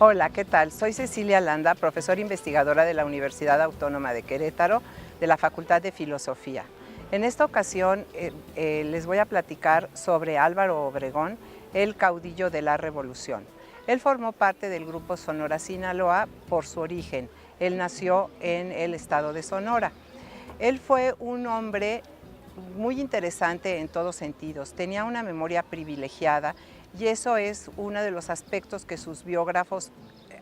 Hola, ¿qué tal? Soy Cecilia Landa, profesora investigadora de la Universidad Autónoma de Querétaro, de la Facultad de Filosofía. En esta ocasión les voy a platicar sobre Álvaro Obregón, el caudillo de la Revolución. Él formó parte del grupo Sonora Sinaloa por su origen. Él nació en el estado de Sonora. Él fue un hombre muy interesante en todos sentidos. Tenía una memoria privilegiada y eso es uno de los aspectos que sus biógrafos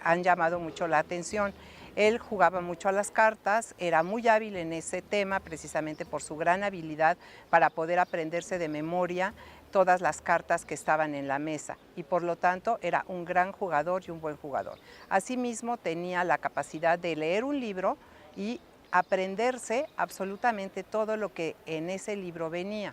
han llamado mucho la atención. Él jugaba mucho a las cartas, era muy hábil en ese tema precisamente por su gran habilidad para poder aprenderse de memoria todas las cartas que estaban en la mesa y por lo tanto era un gran jugador y un buen jugador. Asimismo tenía la capacidad de leer un libro y aprenderse absolutamente todo lo que en ese libro venía.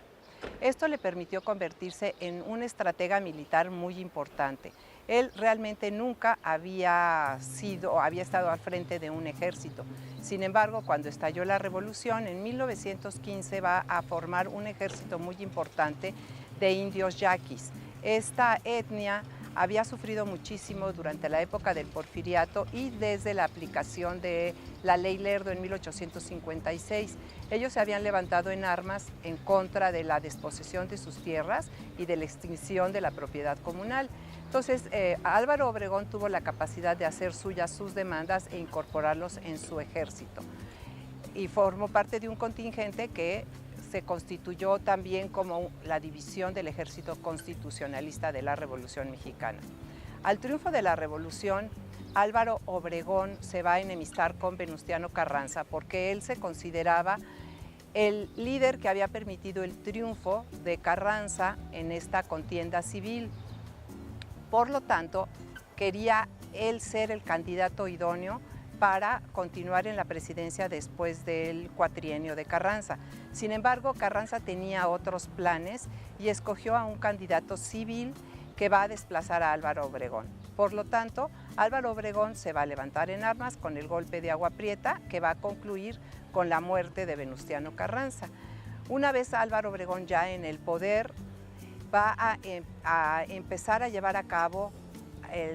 Esto le permitió convertirse en un estratega militar muy importante. Él realmente nunca había estado al frente de un ejército. Sin embargo, cuando estalló la revolución, en 1915 va a formar un ejército muy importante de indios yaquis. Esta etnia había sufrido muchísimo durante la época del Porfiriato y desde la aplicación de la Ley Lerdo en 1856. Ellos se habían levantado en armas en contra de la desposesión de sus tierras y de la extinción de la propiedad comunal. Entonces, Álvaro Obregón tuvo la capacidad de hacer suyas sus demandas e incorporarlos en su ejército. Y formó parte de un contingente que se constituyó también como la división del Ejército Constitucionalista de la Revolución Mexicana. Al triunfo de la Revolución, Álvaro Obregón se va a enemistar con Venustiano Carranza porque él se consideraba el líder que había permitido el triunfo de Carranza en esta contienda civil. Por lo tanto, quería él ser el candidato idóneo para continuar en la presidencia después del cuatrienio de Carranza. Sin embargo, Carranza tenía otros planes y escogió a un candidato civil que va a desplazar a Álvaro Obregón. Por lo tanto, Álvaro Obregón se va a levantar en armas con el golpe de Agua Prieta, que va a concluir con la muerte de Venustiano Carranza. Una vez Álvaro Obregón ya en el poder, va a empezar a llevar a cabo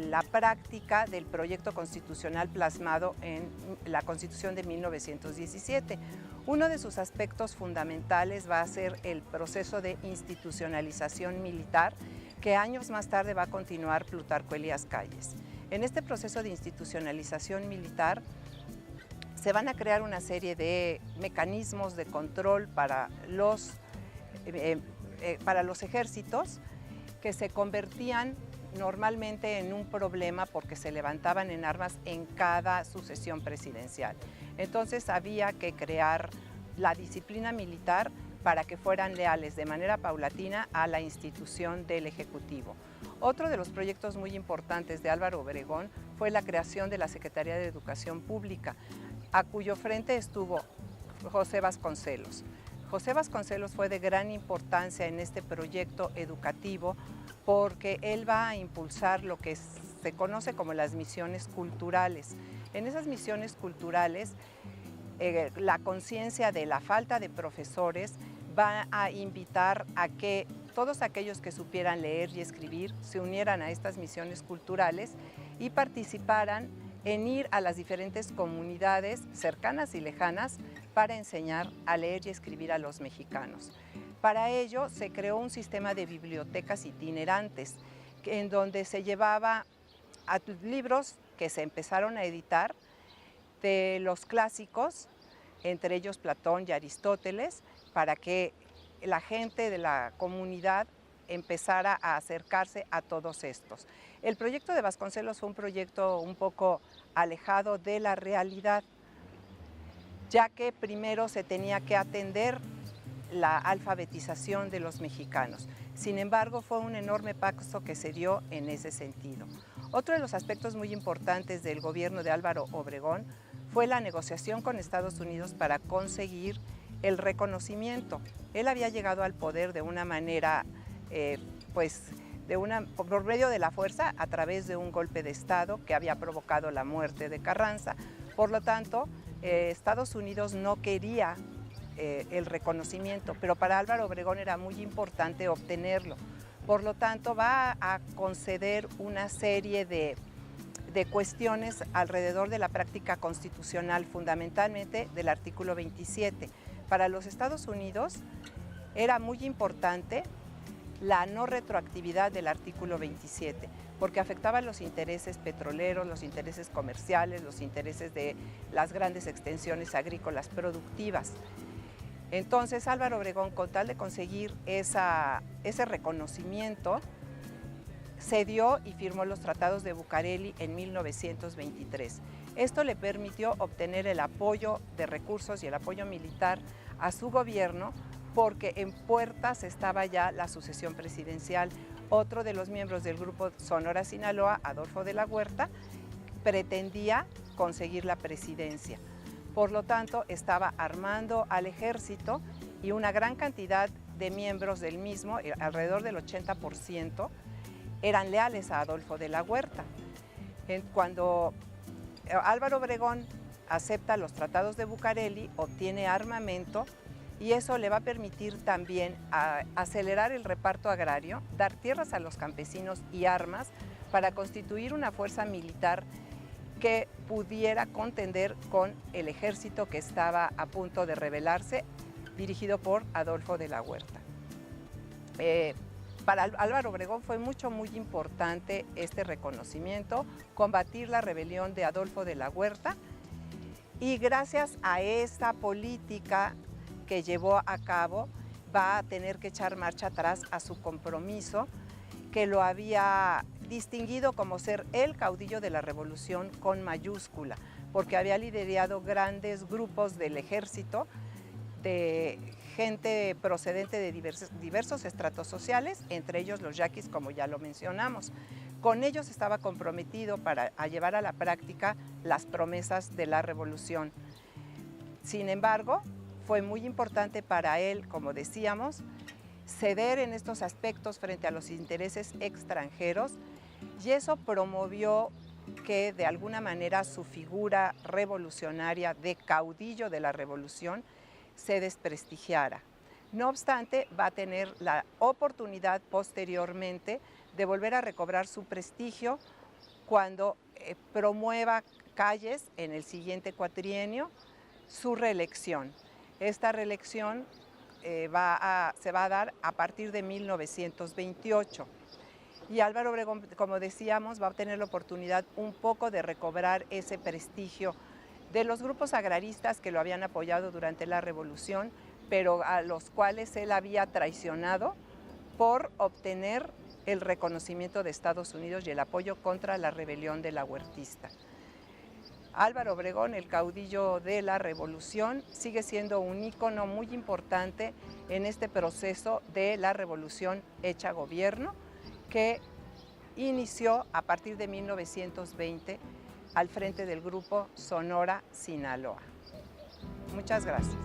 la práctica del proyecto constitucional plasmado en la Constitución de 1917. Uno de sus aspectos fundamentales va a ser el proceso de institucionalización militar que años más tarde va a continuar Plutarco Elías Calles. En este proceso de institucionalización militar se van a crear una serie de mecanismos de control para los ejércitos que se convertían normalmente en un problema porque se levantaban en armas en cada sucesión presidencial. Entonces había que crear la disciplina militar para que fueran leales de manera paulatina a la institución del Ejecutivo. Otro de los proyectos muy importantes de Álvaro Obregón fue la creación de la Secretaría de Educación Pública, a cuyo frente estuvo José Vasconcelos. José Vasconcelos fue de gran importancia en este proyecto educativo porque él va a impulsar lo que se conoce como las misiones culturales. En esas misiones culturales, la conciencia de la falta de profesores va a invitar a que todos aquellos que supieran leer y escribir se unieran a estas misiones culturales y participaran en ir a las diferentes comunidades cercanas y lejanas para enseñar a leer y escribir a los mexicanos. Para ello se creó un sistema de bibliotecas itinerantes en donde se llevaba a libros que se empezaron a editar de los clásicos, entre ellos Platón y Aristóteles, para que la gente de la comunidad empezara a acercarse a todos estos. El proyecto de Vasconcelos fue un proyecto un poco alejado de la realidad, ya que primero se tenía que atender la alfabetización de los mexicanos. Sin embargo, fue un enorme paso que se dio en ese sentido. Otro de los aspectos muy importantes del gobierno de Álvaro Obregón fue la negociación con Estados Unidos para conseguir el reconocimiento. Él había llegado al poder de una manera, por medio de la fuerza, a través de un golpe de Estado que había provocado la muerte de Carranza. Por lo tanto, Estados Unidos no quería el reconocimiento, pero para Álvaro Obregón era muy importante obtenerlo. Por lo tanto, va a conceder una serie de de cuestiones alrededor de la práctica constitucional, fundamentalmente del artículo 27. Para los Estados Unidos era muy importante la no retroactividad del artículo 27, porque afectaba los intereses petroleros, los intereses comerciales, los intereses de las grandes extensiones agrícolas productivas. Entonces Álvaro Obregón, con tal de conseguir ese reconocimiento, cedió y firmó los tratados de Bucareli en 1923. Esto le permitió obtener el apoyo de recursos y el apoyo militar a su gobierno, porque en puertas estaba ya la sucesión presidencial. Otro de los miembros del grupo Sonora-Sinaloa, Adolfo de la Huerta, pretendía conseguir la presidencia. Por lo tanto, estaba armando al ejército y una gran cantidad de miembros del mismo, alrededor del 80%, eran leales a Adolfo de la Huerta. Cuando Álvaro Obregón acepta los tratados de Bucareli, obtiene armamento, y eso le va a permitir también acelerar el reparto agrario, dar tierras a los campesinos y armas para constituir una fuerza militar que pudiera contender con el ejército que estaba a punto de rebelarse, dirigido por Adolfo de la Huerta. Para Álvaro Obregón fue muy importante este reconocimiento, combatir la rebelión de Adolfo de la Huerta, y gracias a esta política que llevó a cabo, va a tener que echar marcha atrás a su compromiso, que lo había distinguido como ser el caudillo de la revolución con mayúscula, porque había liderado grandes grupos del ejército, de gente procedente de diversos estratos sociales, entre ellos los yaquis, como ya lo mencionamos. Con ellos estaba comprometido para llevar a la práctica las promesas de la revolución. Sin embargo, fue muy importante para él, como decíamos, ceder en estos aspectos frente a los intereses extranjeros, y eso promovió que de alguna manera su figura revolucionaria de caudillo de la revolución se desprestigiara. No obstante, va a tener la oportunidad posteriormente de volver a recobrar su prestigio cuando promueva Calles en el siguiente cuatrienio su reelección. Esta reelección se va a dar a partir de 1928. Y Álvaro Obregón, como decíamos, va a tener la oportunidad un poco de recobrar ese prestigio de los grupos agraristas que lo habían apoyado durante la revolución, pero a los cuales él había traicionado por obtener el reconocimiento de Estados Unidos y el apoyo contra la rebelión de la huertista. Álvaro Obregón, el caudillo de la revolución, sigue siendo un ícono muy importante en este proceso de la revolución hecha gobierno, que inició a partir de 1920 al frente del grupo Sonora-Sinaloa. Muchas gracias.